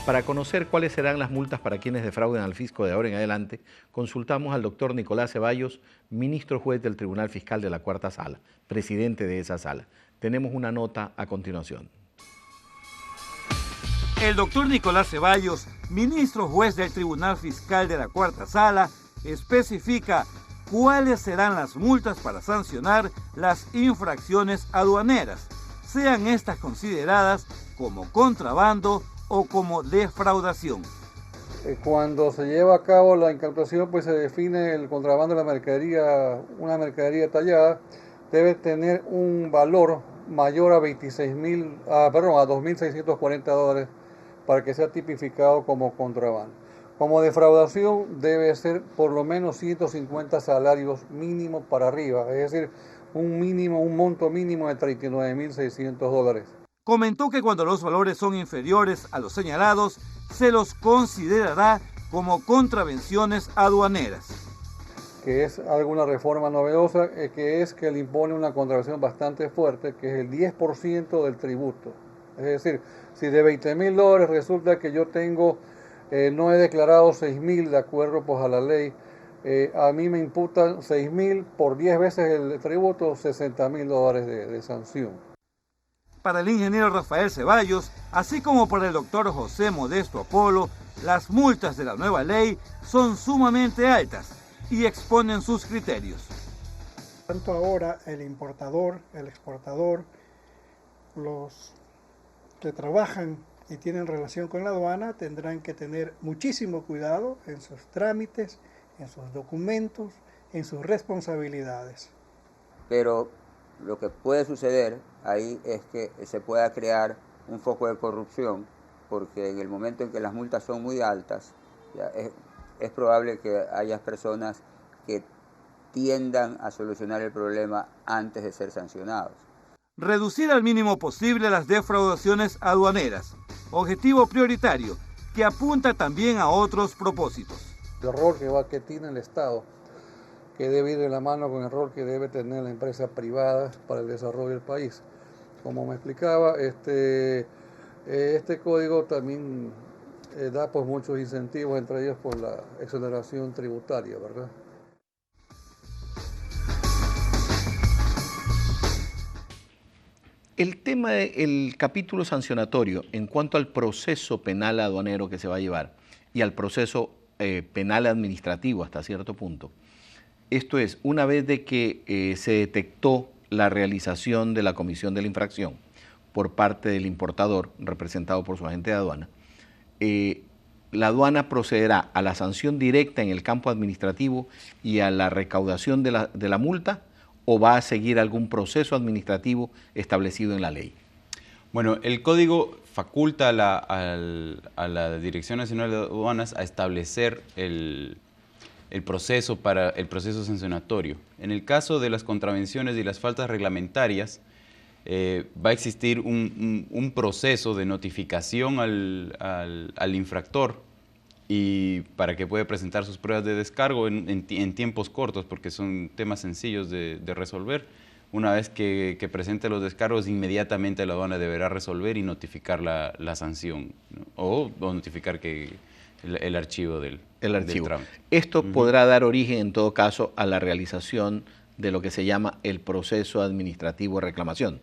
Para conocer cuáles serán las multas para quienes defrauden al fisco de ahora en adelante, consultamos al doctor Nicolás Ceballos, ministro juez del Tribunal Fiscal de la Cuarta Sala, presidente de esa sala. Tenemos una nota a continuación. El doctor Nicolás Ceballos, ministro juez del Tribunal Fiscal de la Cuarta Sala, especifica cuáles serán las multas para sancionar las infracciones aduaneras, sean estas consideradas como contrabando o como defraudación. Cuando se lleva a cabo la incautación, pues se define el contrabando de la mercadería. Una mercadería tallada debe tener un valor mayor a $2.640 para que sea tipificado como contrabando. Como defraudación debe ser por lo menos 150 salarios mínimos para arriba, es decir, un monto mínimo de $39.600. Comentó que cuando los valores son inferiores a los señalados, se los considerará como contravenciones aduaneras. Que es alguna reforma novedosa, que es que le impone una contravención bastante fuerte, que es el 10% del tributo. Es decir, si de $20.000 resulta que yo tengo, no he declarado 6.000 de acuerdo pues, a la ley, a mí me imputan 6.000 por 10 veces el tributo, $60.000 de sanción. Para el ingeniero Rafael Ceballos, así como para el doctor José Modesto Apolo, las multas de la nueva ley son sumamente altas y exponen sus criterios. Tanto ahora el importador, el exportador, los que trabajan y tienen relación con la aduana tendrán que tener muchísimo cuidado en sus trámites, en sus documentos, en sus responsabilidades. Pero lo que puede suceder ahí es que se pueda crear un foco de corrupción, porque en el momento en que las multas son muy altas, ya es probable que haya personas que tiendan a solucionar el problema antes de ser sancionados. Reducir al mínimo posible las defraudaciones aduaneras, objetivo prioritario que apunta también a otros propósitos. El rol que tiene el Estado, que debe ir de la mano con el rol que debe tener la empresa privada para el desarrollo del país. Como me explicaba, este código también da pues, muchos incentivos, entre ellos por la exoneración tributaria, ¿verdad? El tema del capítulo sancionatorio en cuanto al proceso penal aduanero que se va a llevar y al proceso penal administrativo hasta cierto punto. Esto es, una vez de que se detectó la realización de la comisión de la infracción por parte del importador, representado por su agente de aduana, la aduana procederá a la sanción directa en el campo administrativo y a la recaudación de la multa, o va a seguir algún proceso administrativo establecido en la ley. Bueno, el código faculta a la Dirección Nacional de Aduanas a establecer el proceso sancionatorio. En el caso de las contravenciones y las faltas reglamentarias, va a existir un proceso de notificación al infractor y para que pueda presentar sus pruebas de descargo en tiempos cortos, porque son temas sencillos de resolver. Una vez que presente los descargos, inmediatamente la aduana deberá resolver y notificar la sanción, ¿no? o notificar que el archivo del trámite. Esto podrá dar origen, en todo caso, a la realización de lo que se llama el proceso administrativo de reclamación,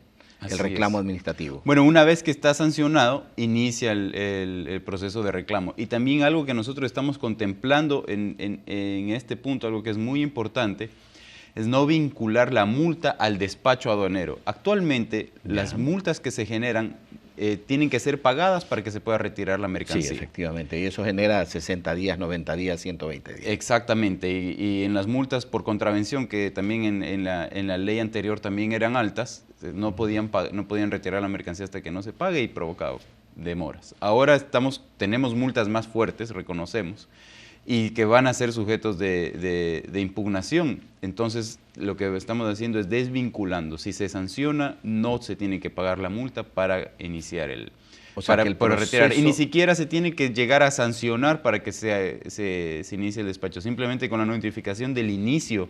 el reclamo administrativo. Bueno, una vez que está sancionado, inicia el proceso de reclamo. Y también algo que nosotros estamos contemplando en este punto, algo que es muy importante, es no vincular la multa al despacho aduanero. Actualmente, las multas que se generan tienen que ser pagadas para que se pueda retirar la mercancía. Sí, efectivamente, y eso genera 60 días, 90 días, 120 días. Exactamente, y en las multas por contravención, que también en la ley anterior también eran altas, no podían retirar la mercancía hasta que no se pague y provocaba demoras. Ahora tenemos multas más fuertes, reconocemos, y que van a ser sujetos de impugnación. Entonces, lo que estamos haciendo es desvinculando. Si se sanciona, no se tiene que pagar la multa para iniciar para retirar. Y ni siquiera se tiene que llegar a sancionar para que se inicie el despacho. Simplemente con la notificación del inicio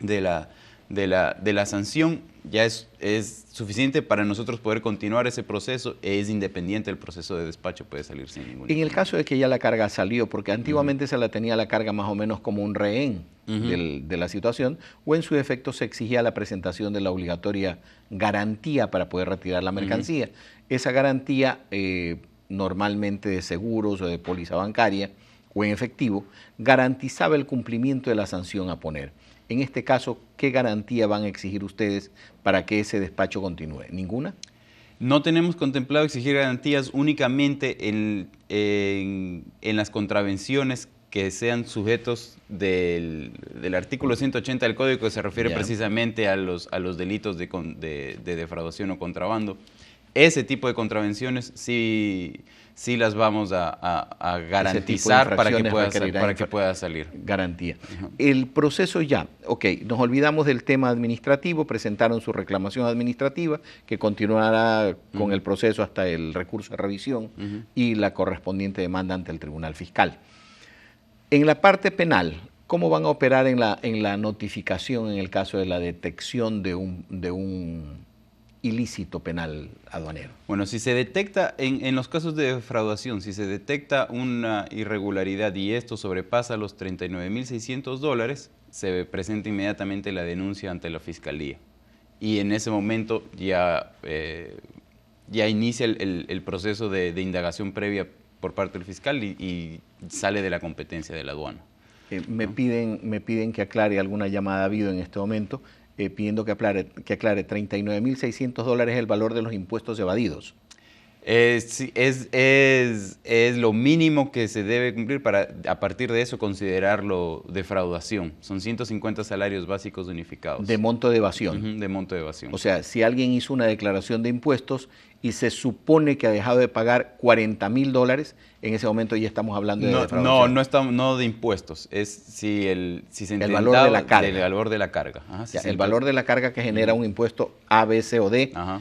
de de la sanción ya es suficiente para nosotros poder continuar ese proceso. Es independiente, el proceso de despacho puede salir sin ningún En el caso de que ya la carga salió, porque antiguamente se la tenía la carga más o menos como un rehén de la situación, o en su defecto se exigía la presentación de la obligatoria garantía para poder retirar la mercancía. Esa garantía, normalmente de seguros o de póliza bancaria o en efectivo, garantizaba el cumplimiento de la sanción a poner. En este caso, ¿qué garantía van a exigir ustedes para que ese despacho continúe? ¿Ninguna? No tenemos contemplado exigir garantías únicamente en las contravenciones que sean sujetos del artículo 180 del Código, que se refiere precisamente a los delitos de defraudación o contrabando. Ese tipo de contravenciones sí las vamos a garantizar para que pueda salir. Garantía. El proceso ya, nos olvidamos del tema administrativo, presentaron su reclamación administrativa, que continuará con el proceso hasta el recurso de revisión y la correspondiente demanda ante el Tribunal Fiscal. En la parte penal, ¿cómo van a operar en la notificación en el caso de la detección de un ilícito penal aduanero? Bueno, si se detecta, en los casos de defraudación, si se detecta una irregularidad y esto sobrepasa los $39.600, se presenta inmediatamente la denuncia ante la Fiscalía. Y en ese momento ya inicia el proceso de indagación previa por parte del fiscal y sale de la competencia de la aduana. Me piden que aclare alguna llamada habido en este momento, pidiendo que aclare $39.600 el valor de los impuestos evadidos. Es lo mínimo que se debe cumplir para, a partir de eso, considerarlo defraudación. Son 150 salarios básicos unificados. De monto de evasión. De monto de evasión. O sea, si alguien hizo una declaración de impuestos y se supone que ha dejado de pagar $40.000, en ese momento ya estamos hablando de defraudación. No de impuestos, es si se el valor de la carga. El valor de la carga. Ajá, el valor de la carga que genera un impuesto A, B, C o D. Ajá.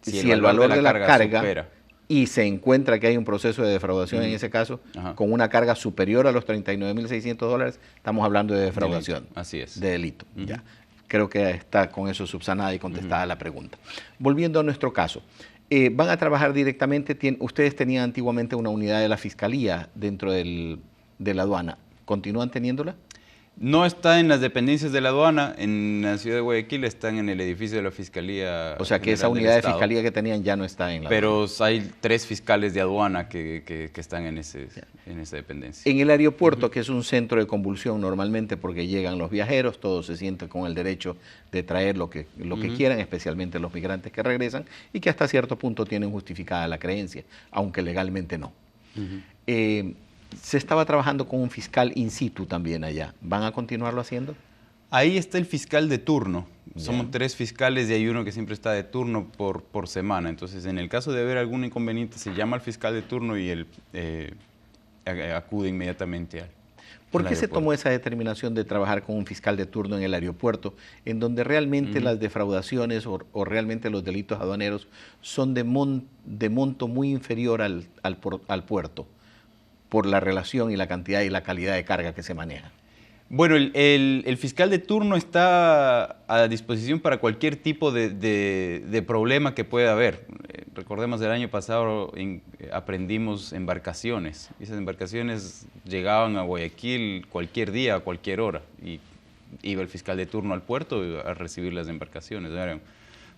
Si el valor de la carga supera, y se encuentra que hay un proceso de defraudación en ese caso, con una carga superior a los $39.600, estamos hablando de defraudación. Delito. Así es. De delito. Ya. Creo que está con eso subsanada y contestada la pregunta. Volviendo a nuestro caso, ¿van a trabajar directamente? Ustedes tenían antiguamente una unidad de la Fiscalía dentro de la aduana. ¿Continúan teniéndola? No está en las dependencias de la aduana, en la ciudad de Guayaquil están en el edificio de la Fiscalía. O sea que esa unidad de Fiscalía que tenían ya no está en la aduana. Pero hay 3 fiscales de aduana que están en esa dependencia. En el aeropuerto, que es un centro de convulsión normalmente porque llegan los viajeros, todos se sienten con el derecho de traer lo que quieran, especialmente los migrantes que regresan y que hasta cierto punto tienen justificada la creencia, aunque legalmente no. Se estaba trabajando con un fiscal in situ también allá. ¿Van a continuarlo haciendo? Ahí está el fiscal de turno. Somos 3 fiscales y hay uno que siempre está de turno por semana. Entonces, en el caso de haber algún inconveniente, se llama al fiscal de turno y él acude inmediatamente al ¿Por qué se tomó esa determinación de trabajar con un fiscal de turno en el aeropuerto, en donde realmente las defraudaciones o realmente los delitos aduaneros son de monto muy inferior al puerto, por la relación y la cantidad y la calidad de carga que se maneja? Bueno, el fiscal de turno está a disposición para cualquier tipo de problema que pueda haber. Recordemos, el año pasado aprendimos embarcaciones. Esas embarcaciones llegaban a Guayaquil cualquier día, a cualquier hora. Y iba el fiscal de turno al puerto a recibir las embarcaciones.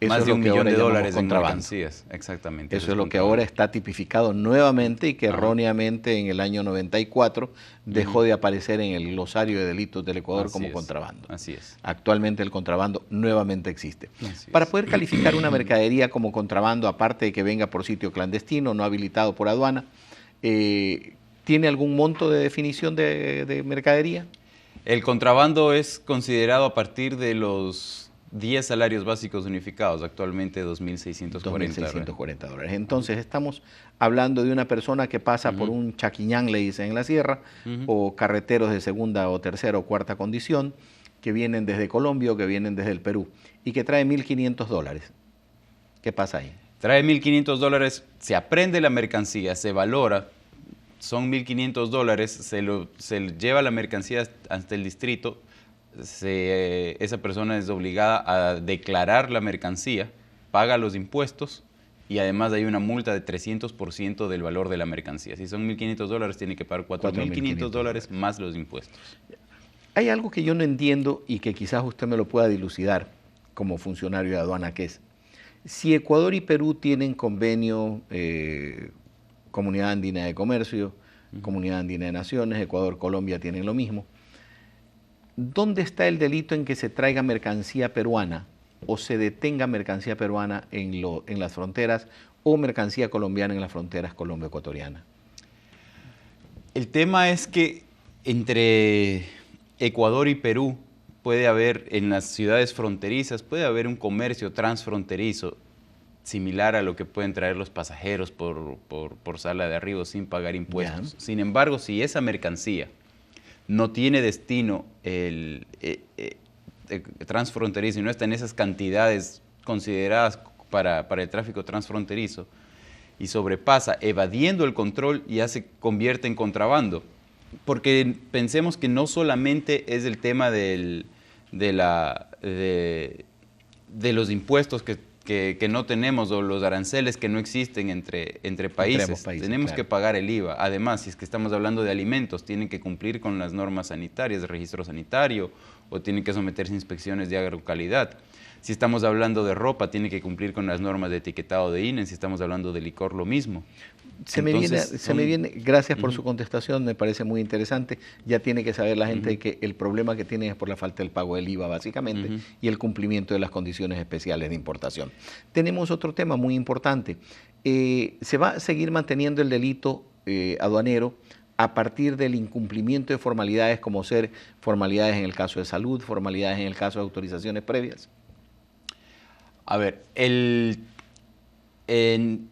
Más de $1 millón en mercancías. Exactamente. Eso es lo que ahora está tipificado nuevamente y que erróneamente en el año 94 dejó de aparecer en el glosario de delitos del Ecuador como contrabando. Así es. Actualmente el contrabando nuevamente existe. Para poder calificar una mercadería como contrabando, aparte de que venga por sitio clandestino, no habilitado por aduana, ¿tiene algún monto de definición de mercadería? El contrabando es considerado a partir de los 10 salarios básicos unificados, actualmente $2.640. Entonces, estamos hablando de una persona que pasa por un chaquiñán, le dicen en la sierra, o carreteros de segunda o tercera o cuarta condición, que vienen desde Colombia o que vienen desde el Perú, y que trae $1.500. ¿Qué pasa ahí? Trae $1.500, se aprende la mercancía, se valora, son $1.500, se lleva la mercancía hasta el distrito, esa persona es obligada a declarar la mercancía, paga los impuestos y además hay una multa de 300% del valor de la mercancía. Si son $1.500, tiene que pagar $4.500 más los impuestos. Hay algo que yo no entiendo y que quizás usted me lo pueda dilucidar como funcionario de aduana, que es, si Ecuador y Perú tienen convenio, Comunidad Andina de Comercio, Comunidad Andina de Naciones, Ecuador, Colombia tienen lo mismo, ¿dónde está el delito en que se traiga mercancía peruana o se detenga mercancía peruana en las fronteras o mercancía colombiana en las fronteras colombo-ecuatoriana? El tema es que entre Ecuador y Perú puede haber, en las ciudades fronterizas, puede haber un comercio transfronterizo similar a lo que pueden traer los pasajeros por sala de arribo sin pagar impuestos. Sin embargo, si esa mercancía no tiene destino transfronterizo y no está en esas cantidades consideradas para el tráfico transfronterizo y sobrepasa, evadiendo el control, ya se convierte en contrabando. Porque pensemos que no solamente es el tema de los impuestos que no tenemos o los aranceles que no existen entre países. Tenemos que pagar el IVA. Además, si es que estamos hablando de alimentos, tienen que cumplir con las normas sanitarias de registro sanitario o tienen que someterse a inspecciones de agrocalidad. Si estamos hablando de ropa, tiene que cumplir con las normas de etiquetado de INE. Si estamos hablando de licor, lo mismo. Se me viene, gracias por su contestación, me parece muy interesante. Ya tiene que saber la gente que el problema que tiene es por la falta del pago del IVA, básicamente, y el cumplimiento de las condiciones especiales de importación. Tenemos otro tema muy importante. Se va a seguir manteniendo el delito aduanero a partir del incumplimiento de formalidades, como ser formalidades en el caso de salud, formalidades en el caso de autorizaciones previas. A ver, en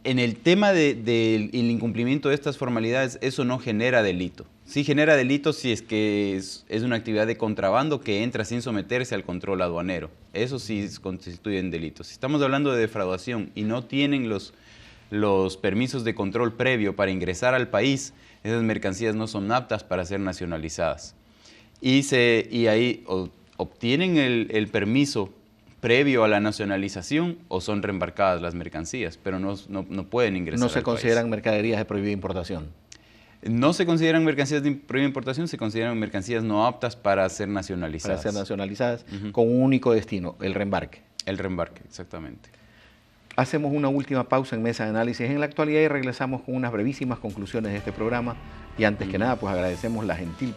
el tema del incumplimiento de estas formalidades, eso no genera delito. Sí genera delito si es que es una actividad de contrabando que entra sin someterse al control aduanero. Eso sí constituye un delito. Si estamos hablando de defraudación y no tienen los permisos de control previo para ingresar al país, esas mercancías no son aptas para ser nacionalizadas. Y ahí obtienen el permiso previo a la nacionalización o son reembarcadas las mercancías, pero no pueden ingresar al país. ¿No se consideran mercaderías de prohibida importación? No se consideran mercancías de prohibida importación, se consideran mercancías no aptas para ser nacionalizadas. Para ser nacionalizadas con un único destino, el reembarque. El reembarque, exactamente. Hacemos una última pausa en Mesa de Análisis en la Actualidad y regresamos con unas brevísimas conclusiones de este programa. Y antes que nada, pues agradecemos la gentil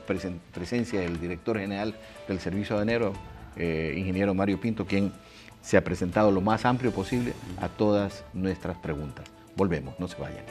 presencia del director general del Servicio Aduanero, ingeniero Mario Pinto, quien se ha presentado lo más amplio posible a todas nuestras preguntas. Volvemos, no se vayan.